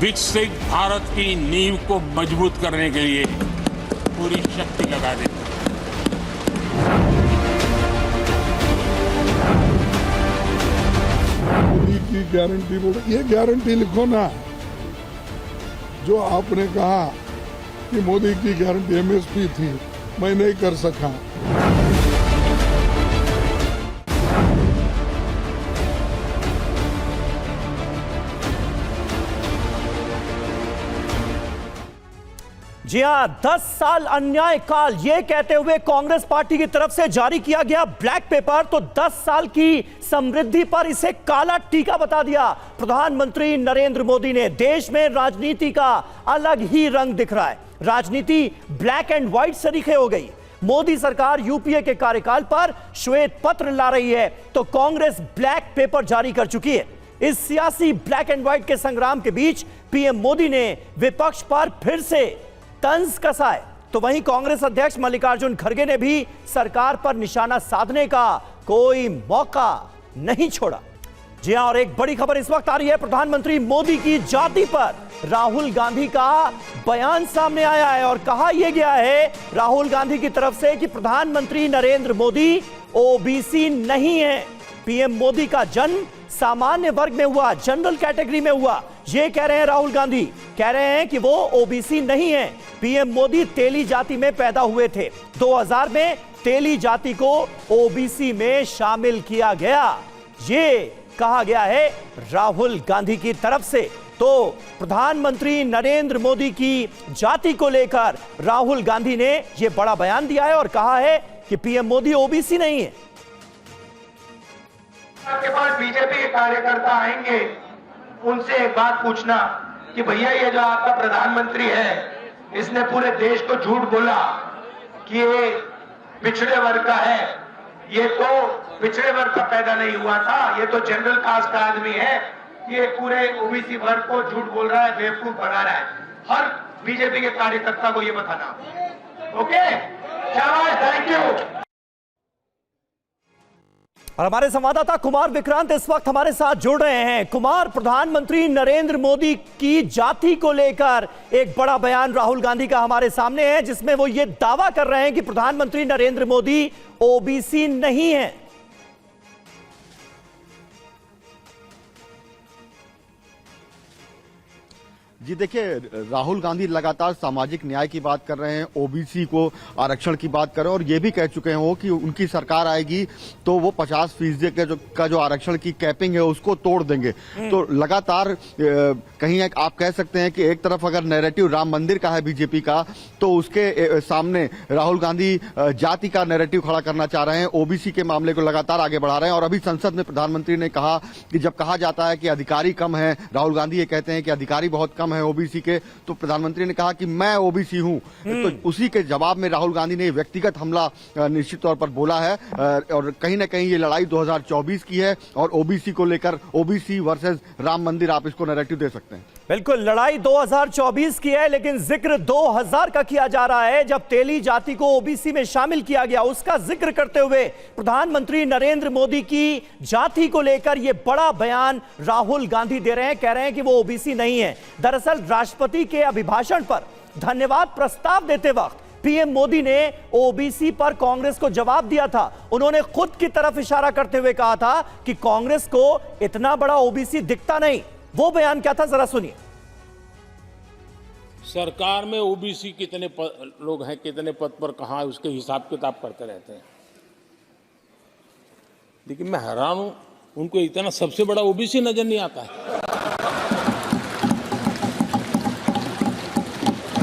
विकसित भारत की नींव को मजबूत करने के लिए पूरी शक्ति लगा देंगे। मोदी की गारंटी बोलो, ये गारंटी लिखो ना। जो आपने कहा कि मोदी की गारंटी एमएसपी थी, मैं नहीं कर सका। जी हां, 10 साल अन्याय काल, ये कहते हुए कांग्रेस पार्टी की तरफ से जारी किया गया ब्लैक पेपर तो 10 साल की समृद्धि पर इसे काला टीका बता दिया। प्रधानमंत्री नरेंद्र मोदी ने देश में राजनीति का अलग ही रंग दिख रहा है। राजनीति ब्लैक एंड व्हाइट सरीखे हो गई। मोदी सरकार यूपीए के कार्यकाल पर श्वेत पत्र ला रही है तो कांग्रेस ब्लैक पेपर जारी कर चुकी है। इस सियासी ब्लैक एंड व्हाइट के संग्राम के बीच पीएम मोदी ने विपक्ष पर फिर से तंज कसा है तो वहीं कांग्रेस अध्यक्ष मल्लिकार्जुन खड़गे ने भी सरकार पर निशाना साधने का कोई मौका नहीं छोड़ा। जी हां, और एक बड़ी खबर इस वक्त आ रही है। प्रधानमंत्री मोदी की जाति पर राहुल गांधी का बयान सामने आया है और कहा यह गया है राहुल गांधी की तरफ से कि प्रधानमंत्री नरेंद्र मोदी ओबीसी नहीं है। पीएम मोदी का जन्म सामान्य वर्ग में हुआ, जनरल कैटेगरी में हुआ, ये कह रहे हैं राहुल गांधी। कह रहे हैं कि वो ओबीसी नहीं है। पीएम मोदी तेली जाति में पैदा हुए थे। 2000 में तेली जाति को ओबीसी में शामिल किया गया, ये कहा गया है राहुल गांधी की तरफ से। तो प्रधानमंत्री नरेंद्र मोदी की जाति को लेकर राहुल गांधी ने यह बड़ा बयान दिया है और कहा है कि पीएम मोदी ओबीसी नहीं है। आपके पास बीजेपी के कार्यकर्ता आएंगे, उनसे एक बात पूछना कि भैया ये जो आपका प्रधानमंत्री है, इसने पूरे देश को झूठ बोला कि ये पिछड़े वर्ग का है। ये तो पिछड़े वर्ग का पैदा नहीं हुआ था, ये तो जनरल कास्ट का आदमी है। ये पूरे ओबीसी वर्ग को झूठ बोल रहा है, बेवकूफ बना रहा है। हर बीजेपी के कार्यकर्ता को ये बताना। ओके, शाबाश, थैंक यू। और हमारे संवाददाता कुमार विक्रांत इस वक्त हमारे साथ जुड़ रहे हैं। कुमार, प्रधानमंत्री नरेंद्र मोदी की जाति को लेकर एक बड़ा बयान राहुल गांधी का हमारे सामने है जिसमें वो ये दावा कर रहे हैं कि प्रधानमंत्री नरेंद्र मोदी ओबीसी नहीं है। जी देखिए, राहुल गांधी लगातार सामाजिक न्याय की बात कर रहे हैं, ओबीसी को आरक्षण की बात कर रहे हैं और ये भी कह चुके हैं वो कि उनकी सरकार आएगी तो वो 50% का जो आरक्षण की कैपिंग है उसको तोड़ देंगे। तो लगातार कहीं आप कह सकते हैं कि एक तरफ अगर नैरेटिव राम मंदिर का है बीजेपी का, तो उसके सामने राहुल गांधी जाति का नैरेटिव खड़ा करना चाह रहे हैं, ओबीसी के मामले को लगातार आगे बढ़ा रहे हैं। और अभी संसद में प्रधानमंत्री ने कहा कि जब कहा जाता है कि अधिकारी कम है, राहुल गांधी ये कहते हैं कि अधिकारी बहुत कम है ओबीसी के, तो प्रधानमंत्री ने कहा कि मैं ओबीसी हूं। तो उसी के जवाब में राहुल गांधी ने व्यक्तिगत हमला निश्चित तौर पर बोला है और कहीं ना कहीं ये लड़ाई 2024 की है और ओबीसी को लेकर, ओबीसी वर्सेस राम मंदिर, आप इसको नैरेटिव दे सकते हैं। बिल्कुल, लड़ाई 2024 की है लेकिन जिक्र 2000 का किया जा रहा है जब तेली जाति को ओबीसी में शामिल किया गया। उसका जिक्र करते हुए प्रधानमंत्री नरेंद्र मोदी की जाति को लेकर यह बड़ा बयान राहुल गांधी दे रहे हैं। कह रहे हैं कि वो ओबीसी नहीं है। दरअसल राष्ट्रपति के अभिभाषण पर धन्यवाद प्रस्ताव देते वक्त पीएम मोदी ने ओबीसी पर कांग्रेस को जवाब दिया था। उन्होंने खुद की तरफ इशारा करते हुए कहा था कि कांग्रेस को इतना बड़ा ओबीसी दिखता नहीं। वो बयान क्या था, जरा सुनिए। सरकार में ओबीसी कितने लोग हैं, कितने पद पर कहां है, उसके हिसाब किताब करते रहते हैं। लेकिन मैं हैरान हूं, उनको इतना सबसे बड़ा ओबीसी नजर नहीं आता है।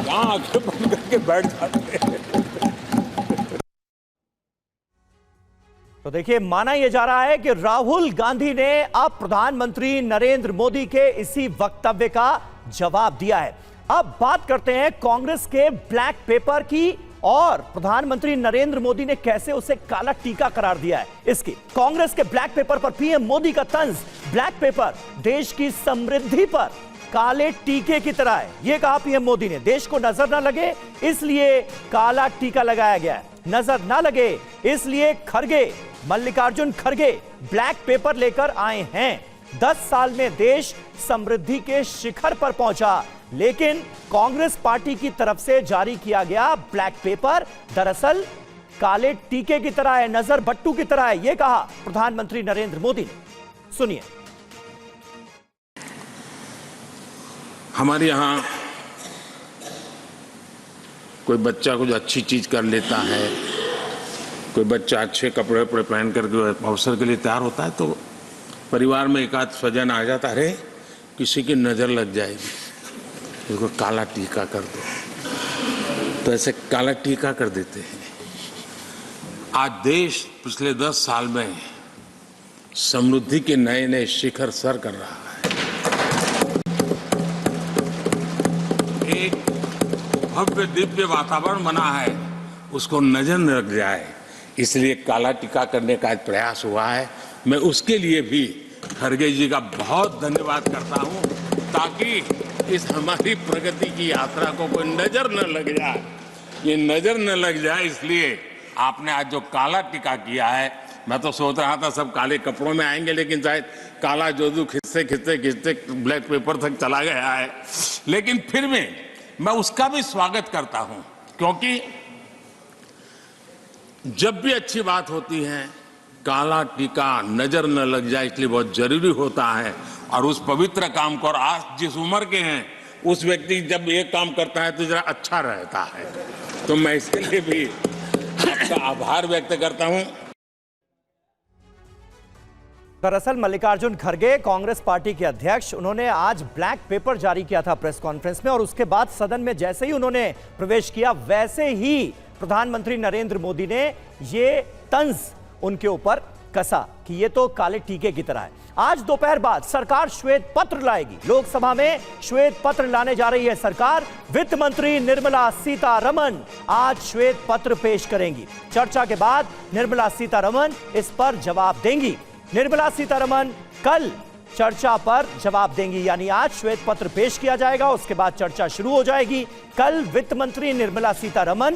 यहां आंखें बंद करके बैठ जाते हैं। तो देखिए, माना यह जा रहा है कि राहुल गांधी ने अब प्रधानमंत्री नरेंद्र मोदी के इसी वक्तव्य का जवाब दिया है। अब बात करते हैं कांग्रेस के ब्लैक पेपर की और प्रधानमंत्री नरेंद्र मोदी ने कैसे उसे काला टीका करार दिया है। इसकी कांग्रेस के ब्लैक पेपर पर पीएम मोदी का तंज, ब्लैक पेपर देश की समृद्धि पर काले टीके की तरह है। यह कहा पीएम मोदी ने, देश को नजर ना लगे इसलिए काला टीका लगाया गया है। नजर ना लगे इसलिए खड़गे, मल्लिकार्जुन खड़गे ब्लैक पेपर लेकर आए हैं। 10 साल में देश समृद्धि के शिखर पर पहुंचा, लेकिन कांग्रेस पार्टी की तरफ से जारी किया गया ब्लैक पेपर दरअसल काले टीके की तरह है, नजर बट्टू की तरह है, यह कहा प्रधानमंत्री नरेंद्र मोदी ने। सुनिए। हमारे यहाँ कोई बच्चा कुछ अच्छी चीज कर लेता है, कोई बच्चा अच्छे कपड़े वपड़े पहन करके अवसर के लिए तैयार होता है, तो परिवार में एक आध स्वजन आ जाता, अरे किसी की नजर लग जाएगी, उसको काला टीका कर दो, तो ऐसे काला टीका कर देते हैं। आज देश पिछले 10 साल में समृद्धि के नए नए शिखर सर कर रहा है। एक भव्य दिव्य वातावरण बना है, उसको नजर न लग जाए, इसलिए काला टीका करने का एक प्रयास हुआ है। मैं उसके लिए भी खड़गे जी का बहुत धन्यवाद करता हूं, ताकि इस हमारी प्रगति की यात्रा को कोई नजर न लग जाए। ये नजर न लग जाए इसलिए आपने आज जो काला टीका किया है, मैं तो सोच रहा था सब काले कपड़ों में आएंगे, लेकिन शायद काला जोदू खिंचते खिंचते खिंचते ब्लैक पेपर तक चला गया है। लेकिन फिर भी मैं उसका भी स्वागत करता हूं, क्योंकि जब भी अच्छी बात होती है काला टीका नजर न लग जाए, इसलिए बहुत जरूरी होता है। और उस पवित्र काम को, और आज जिस उम्र के हैं उस व्यक्ति जब ये काम करता है तो जरा अच्छा रहता है, तो मैं इसके लिए भी आपका आभार व्यक्त करता हूं। दरअसल मल्लिकार्जुन खड़गे कांग्रेस पार्टी के अध्यक्ष, उन्होंने आज ब्लैक पेपर जारी किया था प्रेस कॉन्फ्रेंस में, और उसके बाद सदन में जैसे ही उन्होंने प्रवेश किया वैसे ही प्रधानमंत्री नरेंद्र मोदी ने ये तंज उनके ऊपर कसा कि ये तो काले टीके की तरह है। आज दोपहर बाद सरकार श्वेत पत्र लाएगी, लोकसभा में श्वेत पत्र लाने जा रही है सरकार। वित्त मंत्री निर्मला सीतारमण आज श्वेत पत्र पेश करेंगी। चर्चा के बाद निर्मला सीतारमण इस पर जवाब देंगी। निर्मला सीतारमण कल चर्चा पर जवाब देंगी, यानी आज श्वेत पत्र पेश किया जाएगा, उसके बाद चर्चा शुरू हो जाएगी। कल वित्त मंत्री निर्मला सीतारमण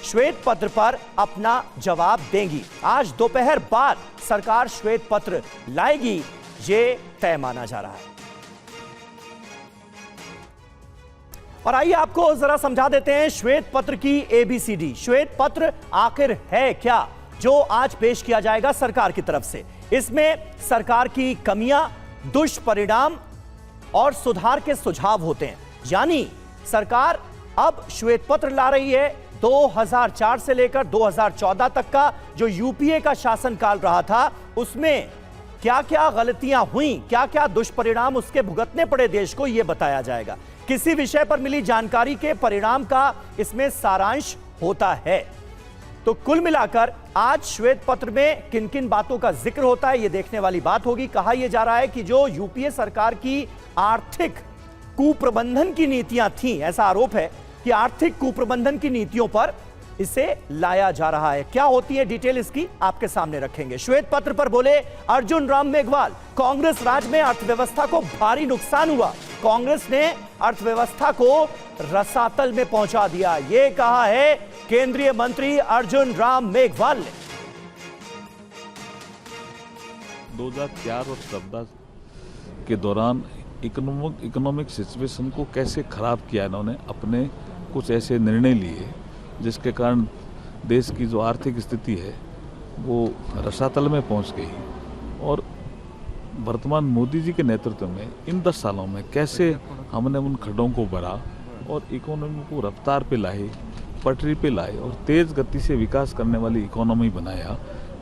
श्वेत पत्र पर अपना जवाब देंगी। आज दोपहर बाद सरकार श्वेत पत्र लाएगी, ये तय माना जा रहा है। और आइए आपको जरा समझा देते हैं श्वेत पत्र की ABCD। श्वेत पत्र आखिर है क्या जो आज पेश किया जाएगा सरकार की तरफ से? इसमें सरकार की कमियां, दुष्परिणाम और सुधार के सुझाव होते हैं। यानी सरकार अब श्वेत पत्र ला रही है 2004 से लेकर 2014 तक का जो यूपीए का शासनकाल रहा था, उसमें क्या क्या गलतियां हुई, क्या क्या दुष्परिणाम उसके भुगतने पड़े देश को, यह बताया जाएगा। किसी विषय पर मिली जानकारी के परिणाम का इसमें सारांश होता है। तो कुल मिलाकर आज श्वेत पत्र में किन किन बातों का जिक्र होता है, यह देखने वाली बात होगी। कहा यह जा रहा है कि जो यूपीए सरकार की आर्थिक कुप्रबंधन की नीतियां थी, ऐसा आरोप है कि आर्थिक कुप्रबंधन की नीतियों पर इसे लाया जा रहा है। क्या होती है डिटेल इसकी आपके सामने रखेंगे। श्वेत पत्र पर बोले अर्जुन राम मेघवाल, कांग्रेस राज में अर्थव्यवस्था को भारी नुकसान हुआ, कांग्रेस ने अर्थव्यवस्था को रसातल में पहुंचा दिया, यह कहा है केंद्रीय मंत्री अर्जुन राम मेघवाल ने। 2004 और 2014 के दौरान इकोनॉमिक सिचुएशन को कैसे खराब किया इन्होंने, अपने कुछ ऐसे निर्णय लिए जिसके कारण देश की जो आर्थिक स्थिति है वो रसातल में पहुंच गई। और वर्तमान मोदी जी के नेतृत्व में इन 10 सालों में कैसे हमने उन खड्डों को भरा और इकोनॉमी को रफ्तार पे लाए, पटरी पे लाए और तेज गति से विकास करने वाली इकोनॉमी बनाया,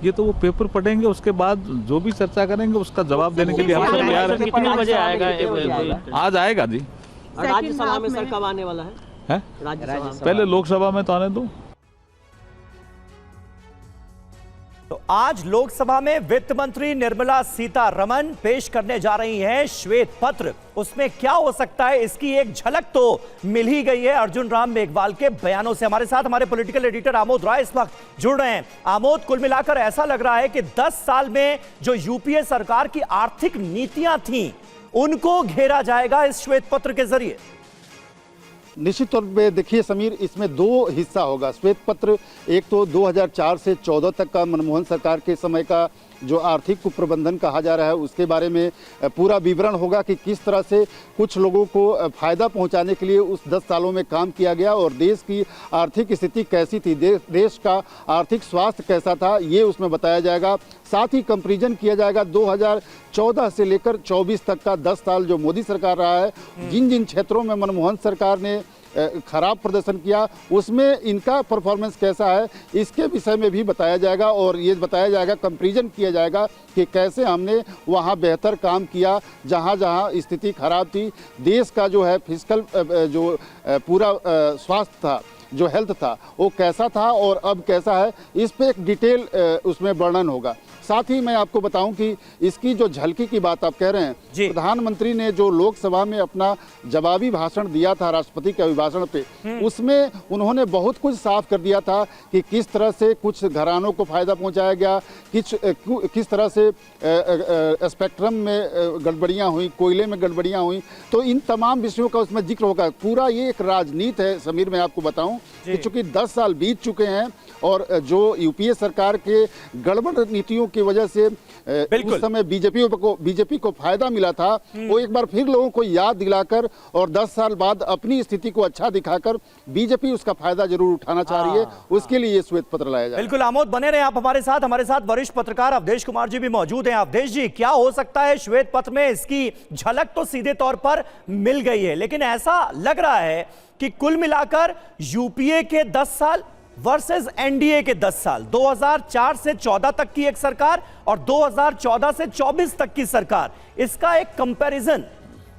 ये तो वो पेपर पढ़ेंगे, उसके बाद जो भी चर्चा करेंगे उसका जवाब देने के लिए हम सब तैयार हैं। कितने बजे आएगा? आज आएगा जी। राज्यसभा में सर कब आने वाला है? राज्यसभा पहले लोकसभा में तो आने दो। तो आज लोकसभा में वित्त मंत्री निर्मला सीतारमण पेश करने जा रही हैं श्वेत पत्र। उसमें क्या हो सकता है इसकी एक झलक तो मिल ही गई है अर्जुन राम मेघवाल के बयानों से। हमारे साथ हमारे पॉलिटिकल एडिटर आमोद राय इस वक्त जुड़ रहे हैं। आमोद, कुल मिलाकर ऐसा लग रहा है कि 10 साल में जो यूपीए सरकार की आर्थिक नीतियां थीं उनको घेरा जाएगा इस श्वेत पत्र के जरिए। निश्चित तौर पे देखिए समीर, इसमें 2 हिस्सा होगा। श्वेत पत्र एक तो 2004 से 14 तक का मनमोहन सरकार के समय का जो आर्थिक कुप्रबंधन कहा जा रहा है उसके बारे में पूरा विवरण होगा कि किस तरह से कुछ लोगों को फायदा पहुंचाने के लिए उस 10 सालों में काम किया गया और देश की आर्थिक स्थिति कैसी थी, देश का आर्थिक स्वास्थ्य कैसा था, ये उसमें बताया जाएगा। साथ ही कंपैरिजन किया जाएगा 2014 से लेकर 24 तक का 10 साल जो मोदी सरकार रहा है, जिन जिन क्षेत्रों में मनमोहन सरकार ने खराब प्रदर्शन किया उसमें इनका परफॉर्मेंस कैसा है, इसके विषय में भी बताया जाएगा। और ये बताया जाएगा, कंपैरिजन किया जाएगा कि कैसे हमने वहाँ बेहतर काम किया जहाँ जहाँ स्थिति खराब थी। देश का जो है फिजिकल जो पूरा स्वास्थ्य था, जो हेल्थ था, वो कैसा था और अब कैसा है, इस पे एक डिटेल उसमें वर्णन होगा। साथ ही मैं आपको बताऊं कि इसकी जो झलकी की बात आप कह रहे हैं, प्रधानमंत्री ने जो लोकसभा में अपना जवाबी भाषण दिया था राष्ट्रपति के अभिभाषण पे, उसमें उन्होंने बहुत कुछ साफ कर दिया था कि किस तरह से कुछ घरानों को फायदा पहुंचाया गया, किस तरह से स्पेक्ट्रम में गड़बड़ियां हुई, कोयले में गड़बड़ियां हुई। तो इन तमाम विषयों का उसमें जिक्र होगा। पूरा ये एक राजनीति है समीर, मैं आपको बताऊं कि चूंकि 10 साल बीत चुके हैं और जो यूपीए सरकार के गड़बड़ नीतियों की वजह से उस समय बीजेपी को फायदा मिला था, वो एक बार फिर लोगों को याद दिलाकर और 10 साल बाद अपनी स्थिति को अच्छा दिखाकर बीजेपी उसका फायदा जरूर उठाना चाह रही है। उसके लिए ये श्वेत पत्र लाया जाए। बिल्कुल आमोद, बने रहे आप हमारे साथ वरिष्ठ पत्रकार अवधेश कुमार जी भी मौजूद हैं। अवधेश जी, क्या हो सकता है श्वेत पत्र में? इसकी झलक तो सीधे तौर पर मिल गई है, लेकिन ऐसा लग रहा है कि कुल मिलाकर यूपीए के 10 साल वर्सेस एनडीए के 10 साल, 2004 से 14 तक की एक सरकार और 2014 से 24 तक की सरकार, इसका एक कंपैरिजन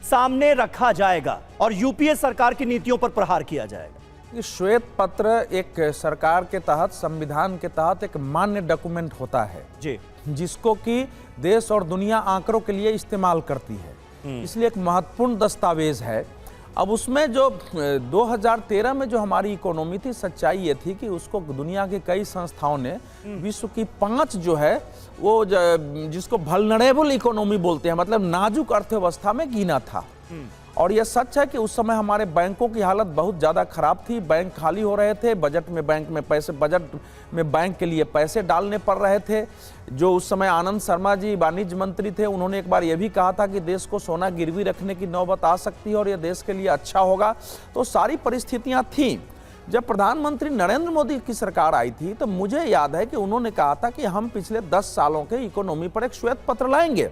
सामने रखा जाएगा और यूपीए सरकार की नीतियों पर प्रहार किया जाएगा। श्वेत पत्र एक सरकार के तहत, संविधान के तहत एक मान्य डॉक्यूमेंट होता है जी, जिसको कि देश और दुनिया आंकड़ों के लिए इस्तेमाल करती है, इसलिए एक महत्वपूर्ण दस्तावेज है। अब उसमें जो 2013 में जो हमारी इकोनॉमी थी, सच्चाई ये थी कि उसको दुनिया के कई संस्थाओं ने विश्व की 5 जो है वो जिसको वल्नरेबल इकोनॉमी बोलते हैं, मतलब नाजुक अर्थव्यवस्था में गिना था। और यह सच है कि उस समय हमारे बैंकों की हालत बहुत ज़्यादा खराब थी, बैंक खाली हो रहे थे, बजट में बैंक के लिए पैसे डालने पड़ रहे थे। जो उस समय आनंद शर्मा जी वाणिज्य मंत्री थे, उन्होंने एक बार यह भी कहा था कि देश को सोना गिरवी रखने की नौबत आ सकती है और यह देश के लिए अच्छा होगा। तो सारी परिस्थितियां थीं। जब प्रधानमंत्री नरेंद्र मोदी की सरकार आई थी तो मुझे याद है कि उन्होंने कहा था कि हम पिछले 10 सालों के इकोनॉमी पर एक श्वेत पत्र लाएंगे,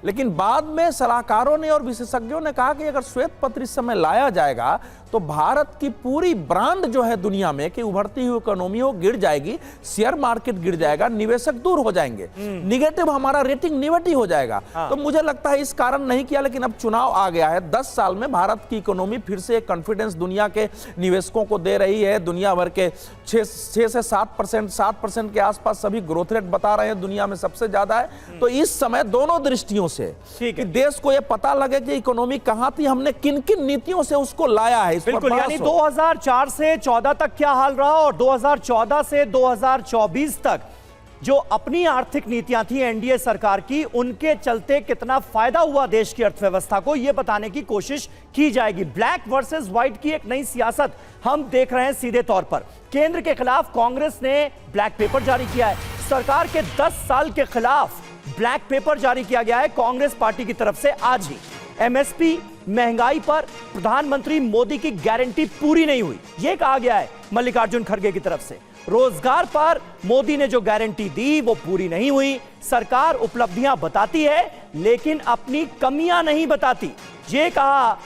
लेकिन बाद में सलाहकारों ने और विशेषज्ञों ने कहा कि अगर श्वेत पत्र इस समय लाया जाएगा तो भारत की पूरी ब्रांड जो है दुनिया में कि उभरती हुई इकोनॉमी वो गिर जाएगी, शेयर मार्केट गिर जाएगा, निवेशक दूर हो जाएंगे, निगेटिव, हमारा रेटिंग निगेटिव हो जाएगा। तो मुझे लगता है इस कारण नहीं किया, लेकिन अब चुनाव आ गया है। 10 साल में भारत की इकोनॉमी फिर से एक कॉन्फिडेंस दुनिया के निवेशकों को दे रही है। दुनिया भर के 6 से 7% के आसपास सभी ग्रोथ रेट बता रहे हैं, दुनिया में सबसे ज्यादा है। तो इस समय दोनों दृष्टियों से कि देश को यह पता लगे कि इकोनॉमी कहां थी, हमने किन किन नीतियों से उसको लाया है। बिल्कुल, यानी 2004 से 14 तक क्या हाल रहा और 2014 से 2024 तक जो अपनी आर्थिक नीतियां थी एनडीए सरकार की, उनके चलते कितना फायदा हुआ देश की अर्थव्यवस्था को, यह बताने की कोशिश की जाएगी। ब्लैक वर्सेस व्हाइट की एक नई सियासत हम देख रहे हैं सीधे तौर पर। केंद्र के खिलाफ कांग्रेस ने ब्लैक पेपर जारी किया है। सरकार के 10 साल के खिलाफ ब्लैक पेपर जारी किया गया है कांग्रेस पार्टी की तरफ से आज ही। एमएसपी, महंगाई पर प्रधानमंत्री मोदी की गारंटी पूरी नहीं हुई, यह कहा गया है मल्लिकार्जुन खड़गे की तरफ से। रोजगार पर मोदी ने जो गारंटी दी वो पूरी नहीं हुई। सरकार उपलब्धियां बताती है लेकिन अपनी कमियां नहीं बताती, ये कहा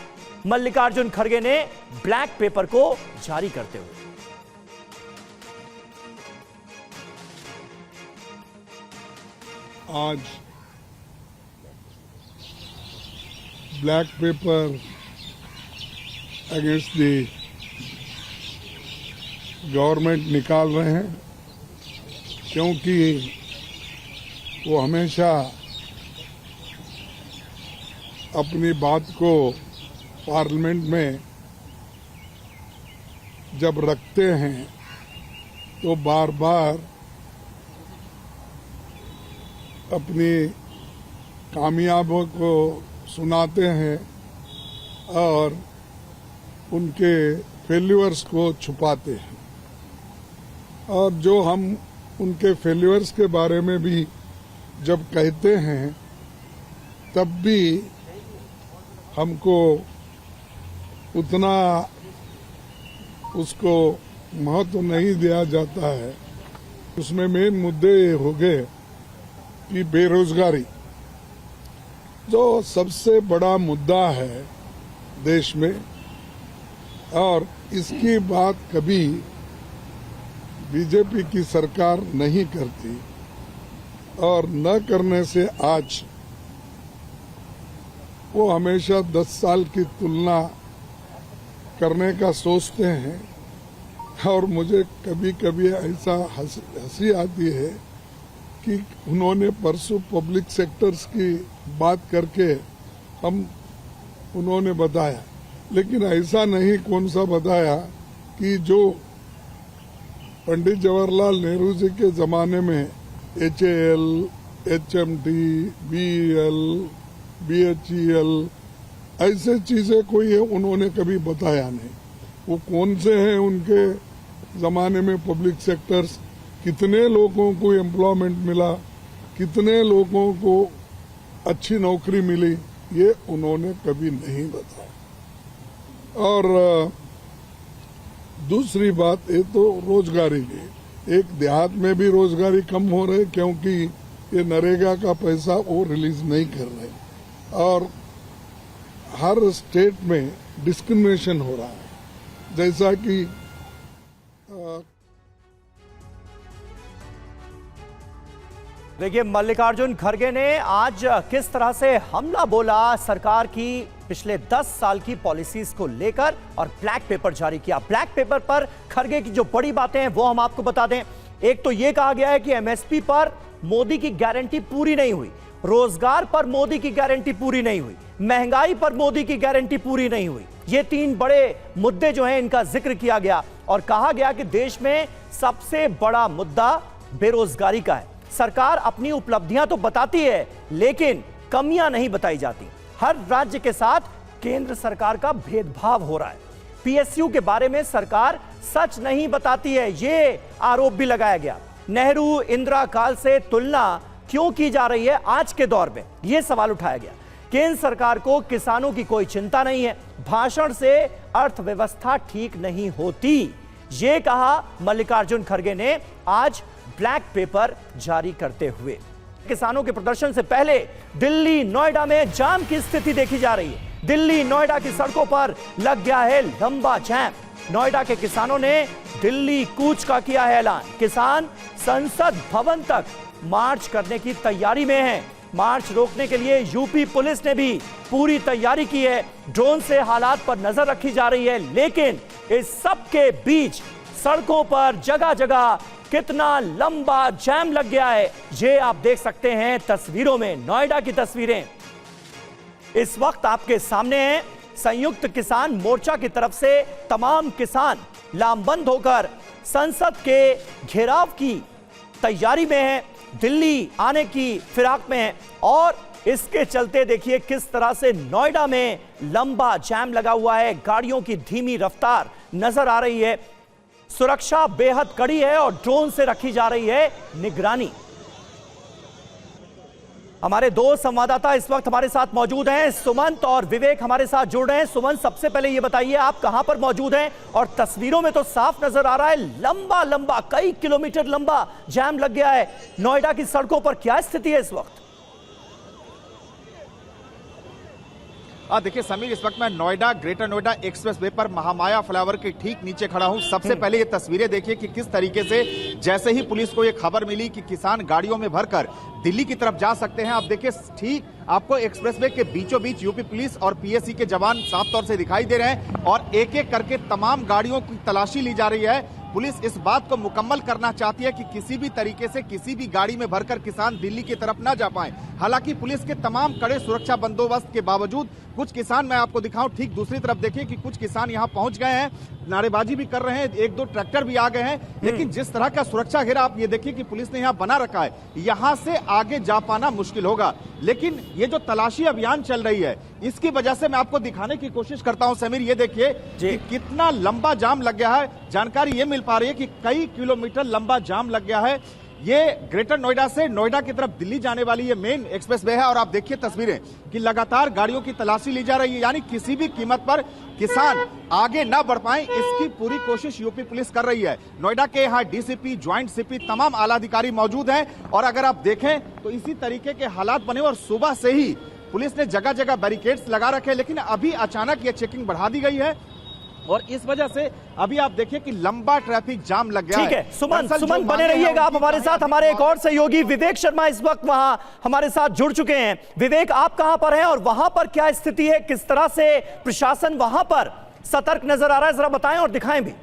मल्लिकार्जुन खड़गे ने ब्लैक पेपर को जारी करते हुए। आज black pepper against the government निकाल रहे हैं, क्योंकि वो हमेशा अपनी बात को पार्लियामेंट में जब रखते हैं तो बार बार अपनी कामयाबियों को सुनाते हैं और उनके फेल्यूर्स को छुपाते हैं। और जो हम उनके फेल्यूर्स के बारे में भी जब कहते हैं तब भी हमको उतना उसको महत्व नहीं दिया जाता है। उसमें मेन मुद्दे ये हो गए कि बेरोजगारी जो सबसे बड़ा मुद्दा है देश में, और इसकी बात कभी बीजेपी की सरकार नहीं करती, और न करने से आज वो हमेशा 10 साल की तुलना करने का सोचते हैं। और मुझे कभी कभी ऐसा हंसी आती है कि उन्होंने परसों पब्लिक सेक्टर्स की बात करके उन्होंने बताया, लेकिन ऐसा नहीं कौन सा बताया कि जो पंडित जवाहरलाल नेहरू जी के ज़माने में HAL, HMT, BEL, BHEL ऐसे चीज़ें कोई है उन्होंने कभी बताया नहीं। वो कौन से हैं उनके ज़माने में पब्लिक सेक्टर्स, कितने लोगों को एम्प्लॉयमेंट मिला, कितने लोगों को अच्छी नौकरी मिली, ये उन्होंने कभी नहीं बताया। और दूसरी बात ये तो रोजगारी की, एक देहात में भी रोजगारी कम हो रही क्योंकि ये नरेगा का पैसा वो रिलीज नहीं कर रहे, और हर स्टेट में डिस्क्रिमिनेशन हो रहा है। जैसा कि देखिए, मल्लिकार्जुन खड़गे ने आज किस तरह से हमला बोला सरकार की पिछले 10 साल की पॉलिसीज को लेकर और ब्लैक पेपर जारी किया। ब्लैक पेपर पर खड़गे की जो बड़ी बातें हैं वो हम आपको बता दें। एक तो यह कहा गया है कि एमएसपी पर मोदी की गारंटी पूरी नहीं हुई, रोजगार पर मोदी की गारंटी पूरी नहीं हुई, महंगाई पर मोदी की गारंटी पूरी नहीं हुई। ये 3 बड़े मुद्दे जो हैं इनका जिक्र किया गया और कहा गया कि देश में सबसे बड़ा मुद्दा बेरोजगारी का है। सरकार अपनी उपलब्धियां तो बताती है लेकिन कमियां नहीं बताई जाती। हर राज्य के साथ केंद्र सरकार का भेदभाव हो रहा है। पीएसयू के बारे में सरकार सच नहीं बताती है, ये आरोप भी लगाया गया। नेहरू इंदिरा काल से तुलना क्यों की जा रही है आज के दौर में, यह सवाल उठाया गया। केंद्र सरकार को किसानों की कोई चिंता नहीं है, भाषण से अर्थव्यवस्था ठीक नहीं होती, यह कहा मल्लिकार्जुन खड़गे ने आज ब्लैक पेपर जारी करते हुए। किसानों के प्रदर्शन से पहले दिल्ली नोएडा में जाम की स्थिति देखी जा रही है। दिल्ली नोएडा की सड़कों पर लग गया है लंबा जाम। नोएडा के किसानों ने दिल्ली कूच का किया है ऐलान। किसान संसद भवन तक मार्च करने की तैयारी में हैं। मार्च रोकने के लिए यूपी पुलिस ने भी पूरी तैयारी की है। ड्रोन से हालात पर नजर रखी जा रही है, लेकिन इस सब के बीच सड़कों पर जगह जगह कितना लंबा जाम लग गया है, ये आप देख सकते हैं तस्वीरों में। नोएडा की तस्वीरें इस वक्त आपके सामने हैं। संयुक्त किसान मोर्चा की तरफ से तमाम किसान लामबंद होकर संसद के घेराव की तैयारी में है, दिल्ली आने की फिराक में है। और इसके चलते देखिए किस तरह से नोएडा में लंबा जाम लगा हुआ है, गाड़ियों की धीमी रफ्तार नजर आ रही है, सुरक्षा बेहद कड़ी है और ड्रोन से रखी जा रही है निगरानी। हमारे 2 संवाददाता इस वक्त हमारे साथ मौजूद हैं, सुमंत और विवेक हमारे साथ जुड़ रहे हैं। सुमंत, सबसे पहले ये बताइए आप कहां पर मौजूद हैं? और तस्वीरों में तो साफ नजर आ रहा है लंबा लंबा कई किलोमीटर लंबा जाम लग गया है नोएडा की सड़कों पर। क्या स्थिति है इस वक्त? देखिए समीर, इस वक्त मैं नोएडा ग्रेटर नोएडा एक्सप्रेसवे पर महामाया फ्लाईओवर के ठीक नीचे खड़ा हूं। सबसे पहले ये तस्वीरें देखिए कि किस तरीके से जैसे ही पुलिस को ये खबर मिली कि किसान गाड़ियों में भरकर दिल्ली की तरफ जा सकते हैं, आप देखिए ठीक आपको एक्सप्रेसवे के बीचों बीच यूपी पुलिस और पीएससी के जवान साफ तौर से दिखाई दे रहे हैं और एक एक करके तमाम गाड़ियों की तलाशी ली जा रही है। पुलिस इस बात को मुकम्मल करना चाहती है कि किसी भी तरीके से किसी भी गाड़ी में भरकर किसान दिल्ली की तरफ ना जा पाए। हालांकि पुलिस के तमाम कड़े सुरक्षा बंदोबस्त के बावजूद कुछ किसान, मैं आपको दिखाऊं, ठीक दूसरी तरफ देखिए कि कुछ किसान यहां पहुंच गए हैं, नारेबाजी भी कर रहे हैं, 1-2 ट्रैक्टर भी आ गए हैं। लेकिन जिस तरह का सुरक्षा घेरा आप ये देखिए कि पुलिस ने यहां बना रखा है, यहां से आगे जा पाना मुश्किल होगा। लेकिन ये जो तलाशी अभियान चल रही है इसकी वजह से मैं आपको दिखाने की कोशिश करता हूं। समीर, ये देखिए कि कितना लंबा जाम लग गया है। जानकारी ये मिल पा रही है कि कई किलोमीटर लंबा जाम लग गया है। ये ग्रेटर नोएडा से नोएडा की तरफ दिल्ली जाने वाली ये मेन एक्सप्रेस वे है और आप देखिए तस्वीरें कि लगातार गाड़ियों की तलाशी ली जा रही है, यानी किसी भी कीमत पर किसान आगे ना बढ़ पाए इसकी पूरी कोशिश यूपी पुलिस कर रही है। नोएडा के यहाँ डीसीपी, ज्वाइंट सीपी, तमाम आला अधिकारी मौजूद हैं और अगर आप देखें तो इसी तरीके के हालात बने और सुबह से ही पुलिस ने जगह जगह बैरिकेड्स लगा रखे, लेकिन अभी अचानक ये चेकिंग बढ़ा दी गई है और इस वजह से अभी आप देखिए कि लंबा ट्रैफिक जाम लग गया है। ठीक है, सुमन बने रहिएगा आप हमारे साथ। हमारे एक और सहयोगी विवेक शर्मा इस वक्त वहां हमारे साथ जुड़ चुके हैं। विवेक, आप कहां पर हैं और वहां पर क्या स्थिति है, किस तरह से प्रशासन वहां पर सतर्क नजर आ रहा है, जरा बताएं और दिखाएं भी।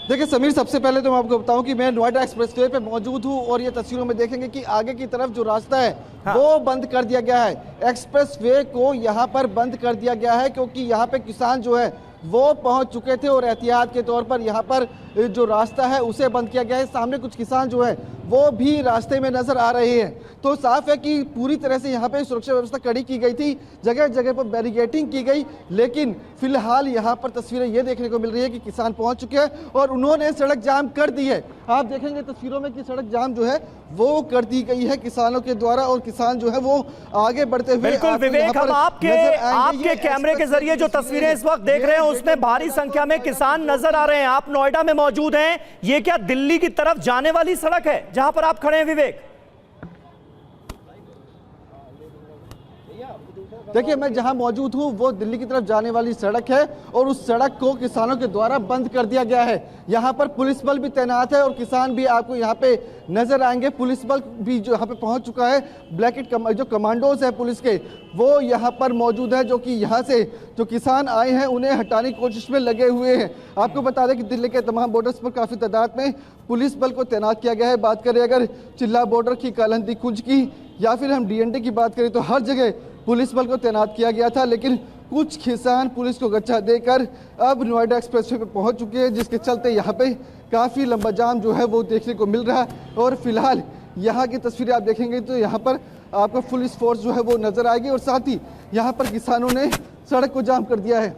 देखिए समीर, सबसे पहले तो मैं आपको बताऊं कि मैं नोएडा एक्सप्रेसवे पे मौजूद हूं और ये तस्वीरों में देखेंगे कि आगे की तरफ जो रास्ता है वो बंद कर दिया गया है। एक्सप्रेसवे को यहां पर बंद कर दिया गया है क्योंकि यहां पे किसान जो है वो पहुंच चुके थे और एहतियात के तौर पर यहां पर जो रास्ता है उसे बंद किया गया है। सामने कुछ किसान जो है वो भी रास्ते में नजर आ रहे हैं, तो साफ है कि पूरी तरह से यहाँ पे सुरक्षा व्यवस्था कड़ी की गई थी, जगह जगह पर बैरिकेडिंग की गई, लेकिन फिलहाल यहाँ पर तस्वीरें ये देखने को मिल रही है कि किसान पहुंच चुके हैं और उन्होंने सड़क जाम कर दी है। आप देखेंगे तस्वीरों में कि सड़क जाम जो है वो कर दी गई है किसानों के द्वारा और किसान जो है वो आगे बढ़ते हुए। बिल्कुल विवेक, हम आपके कैमरे के जरिए जो तस्वीरें इस वक्त देख रहे हैं उसमें भारी संख्या में किसान नजर आ रहे हैं। आप नोएडा में मौजूद हैं, ये क्या दिल्ली की तरफ जाने वाली सड़क है जहां पर आप खड़े हैं विवेक? देखिए, मैं जहां मौजूद हूं वो दिल्ली की तरफ जाने वाली सड़क है और उस सड़क को किसानों के द्वारा बंद कर दिया गया है। यहां पर पुलिस बल भी तैनात है और किसान भी आपको यहां पे नजर आएंगे। पुलिस बल भी जो यहां पे पहुंच चुका है, ब्लैकेट जो कमांडोज है पुलिस के वो यहां पर मौजूद है, जो कि यहां से जो किसान आए हैं उन्हें हटाने की कोशिश में लगे हुए हैं। आपको बता दें कि दिल्ली के तमाम बॉर्डर्स पर काफी तादाद में पुलिस बल को तैनात किया गया है। बात करें अगर चिल्ला बॉर्डर की, कालहंदी कुंज की या फिर हम डीएनडी की बात करें तो हर जगह पुलिस बल को तैनात किया गया था, लेकिन कुछ किसान पुलिस को गच्चा देकर अब नोएडा एक्सप्रेसवे पे पहुंच चुके हैं, जिसके चलते यहाँ पे काफ़ी लंबा जाम जो है वो देखने को मिल रहा है। और फिलहाल यहाँ की तस्वीरें आप देखेंगे तो यहाँ पर आपको पुलिस फोर्स जो है वो नजर आएगी और साथ ही यहाँ पर किसानों ने सड़क को जाम कर दिया है।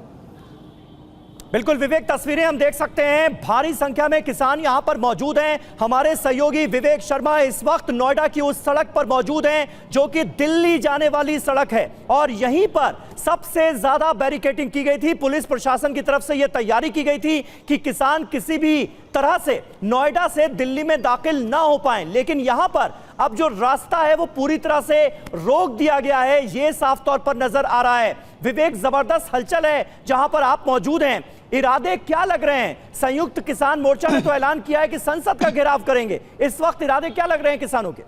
बिल्कुल विवेक, तस्वीरें हम देख सकते हैं, भारी संख्या में किसान यहां पर मौजूद हैं। हमारे सहयोगी विवेक शर्मा इस वक्त नोएडा की उस सड़क पर मौजूद हैं जो कि दिल्ली जाने वाली सड़क है और यहीं पर सबसे ज्यादा बैरिकेडिंग की गई थी। पुलिस प्रशासन की तरफ से यह तैयारी की गई थी कि किसान किसी भी तरह से नोएडा से दिल्ली में दाखिल ना हो पाए, लेकिन यहां पर अब जो रास्ता है वो पूरी तरह से रोक दिया गया है, ये साफ तौर पर नजर आ रहा है। विवेक, जबरदस्त हलचल है जहां पर आप मौजूद हैं, इरादे क्या लग रहे हैं? संयुक्त किसान मोर्चा ने तो ऐलान किया है कि संसद का घेराव करेंगे, इस वक्त इरादे क्या लग रहे हैं किसानों के?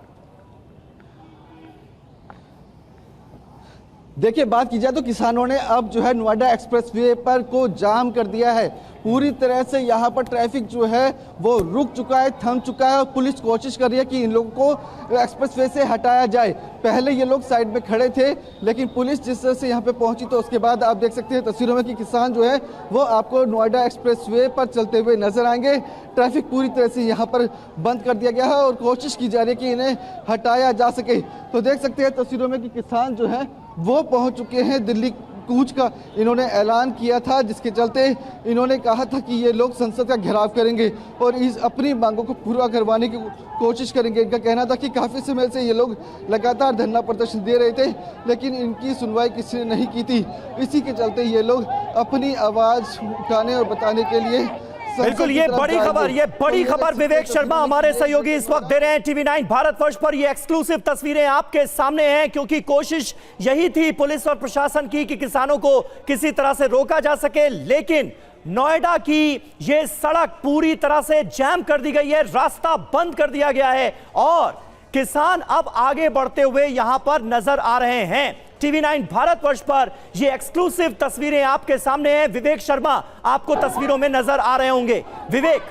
देखिए, बात की जाए तो किसानों ने अब जो है नोएडा एक्सप्रेसवे पर को जाम कर दिया है। पूरी तरह से यहाँ पर ट्रैफिक जो है वो रुक चुका है, थम चुका है और पुलिस कोशिश कर रही है कि इन लोगों को एक्सप्रेसवे से हटाया जाए। पहले ये लोग साइड में खड़े थे, लेकिन पुलिस जिस तरह से यहाँ पे पहुंची तो उसके बाद आप देख सकते हैं तस्वीरों में कि किसान जो है वो आपको नोएडा एक्सप्रेसवे पर चलते हुए नजर आएंगे। ट्रैफिक पूरी तरह से यहाँ पर बंद कर दिया गया है और कोशिश की जा रही है कि इन्हें हटाया जा सके। तो देख सकते हैं तस्वीरों में कि किसान जो है वो पहुंच चुके हैं। दिल्ली कूच का इन्होंने ऐलान किया था, जिसके चलते इन्होंने कहा था कि ये लोग संसद का घेराव करेंगे और इस अपनी मांगों को पूरा करवाने की कोशिश करेंगे। इनका कहना था कि काफ़ी समय से ये लोग लगातार धरना प्रदर्शन दे रहे थे, लेकिन इनकी सुनवाई किसी ने नहीं की थी। इसी के चलते ये लोग अपनी आवाज़ उठाने और बताने के लिए बिल्कुल ये बड़ी खबर विवेक शर्मा हमारे सहयोगी इस वक्त दे रहे हैं TV9 भारतवर्ष पर। ये एक्सक्लूसिव तस्वीरें आपके सामने हैं क्योंकि कोशिश यही थी पुलिस और प्रशासन की कि किसानों को किसी तरह से रोका जा सके, लेकिन नोएडा की ये सड़क पूरी तरह से जैम कर दी गई है, रास्ता बंद कर दिया गया है और किसान अब आगे बढ़ते हुए यहां पर नजर आ रहे हैं। TV9 भारतवर्ष पर ये एक्सक्लूसिव तस्वीरें आपके सामने हैं। विवेक शर्मा आपको तस्वीरों में नजर आ रहे होंगे। विवेक,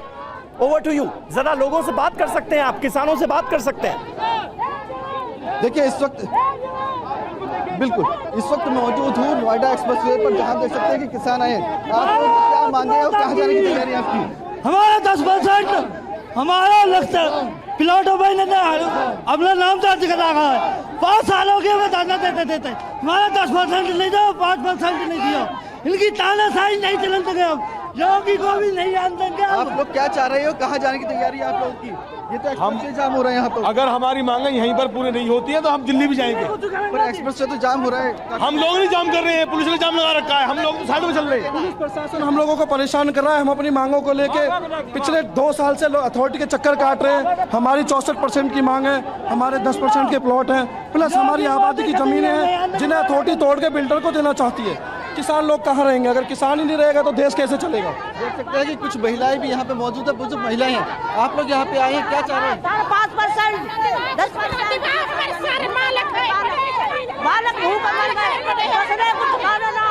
ओवर टू यू, जरा लोगों से बात कर सकते हैं, आप किसानों से बात कर सकते हैं। देखिए, इस वक्त मैं मौजूद हूँ नोएडा एक्सप्रेसवे पर, जहाँ देख सकते हैं कि किसान आए हैं। आपको क्या मांगे और कहाँ जाने की तैयारी है आपकी? हमारा 10% हमारा लगता प्लॉट भाई ने अपना नाम दर्ज करा रहा है। 5 सालों के में दाना देते हमारा 10% नहीं दो, 5% नहीं दिया। इनकी तानाशाही नहीं चलन सके। योगी को भी नहीं जान देंगे। आप लोग क्या चाह रहे हो, कहाँ जाने की तैयारी है आप लोगों की? ये तो एक्सप्रेस वे जाम हो रहा है यहाँ पर। अगर हमारी मांगे यहीं पर पूरी नहीं होती है तो हम दिल्ली भी जाएंगे। पर एक्सप्रेस वे तो जाम हो रहा है। हम लोग नहीं जाम कर रहे हैं, पुलिस ने जाम लगा रखा है, हम लोग तो साइड में चल रहे हैं। पुलिस प्रशासन हम लोगों को परेशान कर रहा है। हम अपनी मांगों को लेके पिछले 2 साल से अथॉरिटी के चक्कर काट रहे हैं। हमारी 64% की मांग है, हमारे 10% के प्लॉट हैं, प्लस हमारी आबादी की जमीनें हैं जिन्हें अथॉरिटी तोड़ के बिल्डर को देना चाहती है। किसान लोग कहाँ रहेंगे? अगर किसान ही नहीं रहेगा तो देश कैसे चलेगा? देख सकते हैं कि कुछ महिलाएं भी यहाँ पे मौजूद है, बुजुर्ग महिलाएं हैं। आप लोग यहाँ पे आए हैं, क्या चाह रहे हैं? 5%, 10%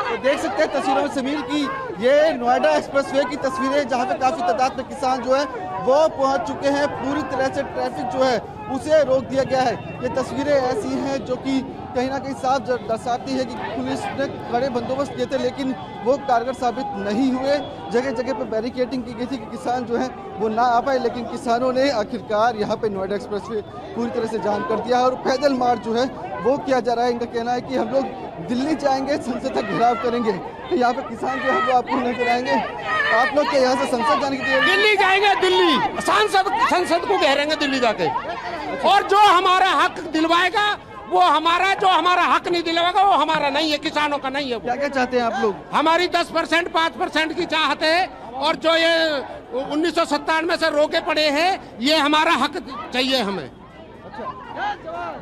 तो देख सकते हैं तस्वीरों में समीर की ये नोएडा एक्सप्रेसवे की तस्वीरें, जहाँ पे काफी तादाद में किसान जो है वो पहुंच चुके हैं। पूरी तरह से ट्रैफिक जो है उसे रोक दिया गया है। ये तस्वीरें ऐसी हैं जो कि कहीं ना कहीं साफ दर्शाती है कि पुलिस ने कड़े बंदोबस्त किए थे लेकिन वो कारगर साबित नहीं हुए। जगह जगह पे बैरिकेडिंग की गई थी कि किसान जो है वो ना आ पाए, लेकिन किसानों ने आखिरकार यहाँ पे नोएडा एक्सप्रेसवे पूरी तरह से जाम कर दिया है और पैदल मार्च जो है वो किया जा रहा है। इनका कहना है कि हम लोग दिल्ली जाएंगे, संसद तक घेराव करेंगे। तो यहाँ पे किसान जो है वो आपको नजर आएंगे। आप लोग के यहाँ से संसद जाने की तैयारी? दिल्ली जाएंगे, दिल्ली संसद को घेरेंगे दिल्ली जाके, और जो हमारा हक दिलवाएगा वो हमारा, जो हमारा हक नहीं दिलवाएगा वो हमारा नहीं है, किसानों का नहीं है। क्या क्या चाहते हैं आप लोग? हमारी 10%, 5% की चाहते हैं, और जो ये 1997 से रोके पड़े हैं ये हमारा हक चाहिए हमें।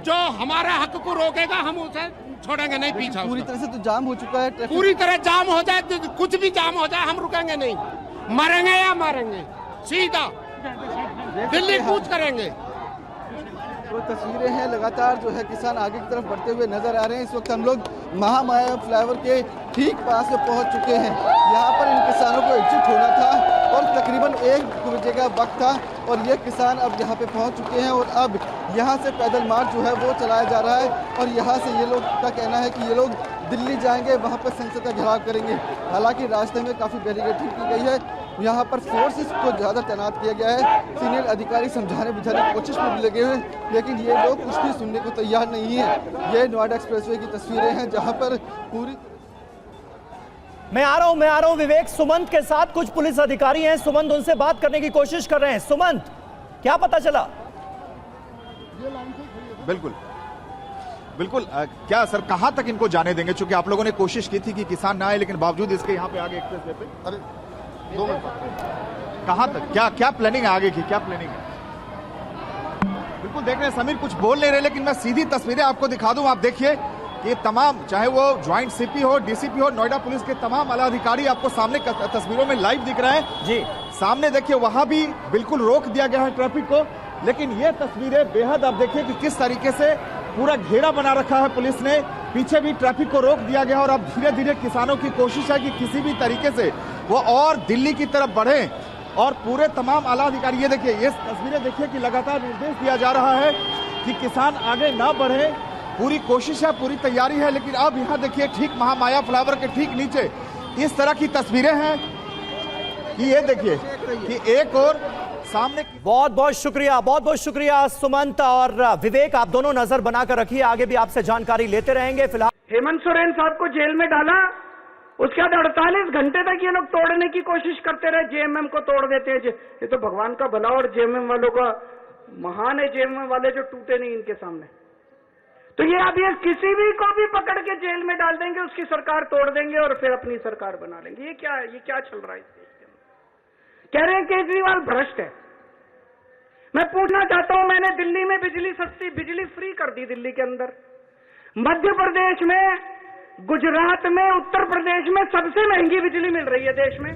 जो हमारा हक को रोकेगा हम उसे छोड़ेंगे नहीं पीछा। पूरी तरह से तो जाम हो चुका है, पूरी तरह जाम हो जाए, कुछ भी जाम हो जाए हम रुकेंगे नहीं, मरेंगे या मारेंगे, सीधा दिल्ली कूच करेंगे। वो तस्वीरें हैं, लगातार जो है किसान आगे की तरफ बढ़ते हुए नजर आ रहे हैं। इस वक्त हम लोग महामाया फ्लाईओवर के ठीक पास में पहुंच चुके हैं। यहाँ पर इन किसानों को एकजुट होना था और तकरीबन 1 बजे का वक्त था और ये किसान अब यहाँ पे पहुंच चुके हैं और अब यहाँ से पैदल मार्च जो है वो चलाया जा रहा है। और यहाँ से ये लोग का कहना है कि ये लोग दिल्ली जाएंगे, वहाँ पर संसद का घेराव करेंगे। हालांकि रास्ते में काफ़ी बैरिकेडिंग की गई है, यहाँ पर फोर्सेस को ज़्यादा तैनात किया गया है। सीनियर अधिकारी समझाने बुझाने की कोशिश में भी लगे हुए, लेकिन ये लोग कुछ भी सुनने को तैयार नहीं है। ये नोएडा एक्सप्रेसवे की तस्वीरें हैं जहाँ पर पूरी मैं आ रहा हूं विवेक। सुमंत के साथ कुछ पुलिस अधिकारी हैं, सुमंत उनसे बात करने की कोशिश कर रहे हैं। सुमंत, क्या पता चला? बिल्कुल बिल्कुल क्या सर, कहां तक इनको जाने देंगे? चूंकि आप लोगों ने कोशिश की थी कि किसान ना आए, लेकिन बावजूद इसके यहाँ पे आगे एक्सप्रेसवे पे, अरे 2 मिनट, कहां तक, क्या प्लानिंग है आगे की, क्या प्लानिंग है? बिल्कुल देख रहे हैं समीर, कुछ बोल नहीं रहे, लेकिन मैं सीधी तस्वीरें आपको दिखा दूं। आप देखिए कि तमाम, चाहे वो ज्वाइंट सीपी हो, डीसीपी हो, नोएडा पुलिस के तमाम आला अधिकारी आपको सामने तस्वीरों में लाइव दिख रहे हैं जी। सामने देखिए वहां भी बिल्कुल रोक दिया गया है ट्रैफिक को, लेकिन ये तस्वीरें बेहद, आप देखिए कि किस तरीके से पूरा घेरा बना रखा है पुलिस ने, पीछे भी ट्रैफिक को रोक दिया गया और अब धीरे धीरे किसानों की कोशिश है कि किसी भी तरीके से वो और दिल्ली की तरफ बढ़े। और पूरे तमाम आला अधिकारी, ये देखिए, ये तस्वीरें देखिए कि लगातार निर्देश दिया जा रहा है कि किसान आगे ना बढ़े। पूरी कोशिश है, पूरी तैयारी है, लेकिन अब यहाँ देखिए ठीक महामाया फ्लाईओवर के ठीक नीचे इस तरह की तस्वीरें हैं कि ये देखिए कि एक और सामने। बहुत बहुत शुक्रिया सुमंत और विवेक, आप दोनों नजर बनाकर रखिए, आगे भी आपसे जानकारी लेते रहेंगे। फिलहाल हेमंत सोरेन साहब को जेल में डाला, उसके बाद 48 घंटे तक ये लोग तोड़ने की कोशिश करते रहे, जेएमएम को तोड़ देते हैं। ये तो भगवान का भला और जेएमएम वालों का महान है, जेएमएम वाले जो टूटे नहीं इनके सामने। तो ये अब ये किसी भी को भी पकड़ के जेल में डाल देंगे, उसकी सरकार तोड़ देंगे और फिर अपनी सरकार बना लेंगे। ये क्या चल रहा है इस देश के अंदर? कह रहे हैं केजरीवाल भ्रष्ट है। मैं पूछना चाहता हूं, मैंने दिल्ली में बिजली सस्ती, बिजली फ्री कर दी दिल्ली के अंदर, मध्य प्रदेश में, गुजरात में, उत्तर प्रदेश में सबसे महंगी बिजली मिल रही है देश में।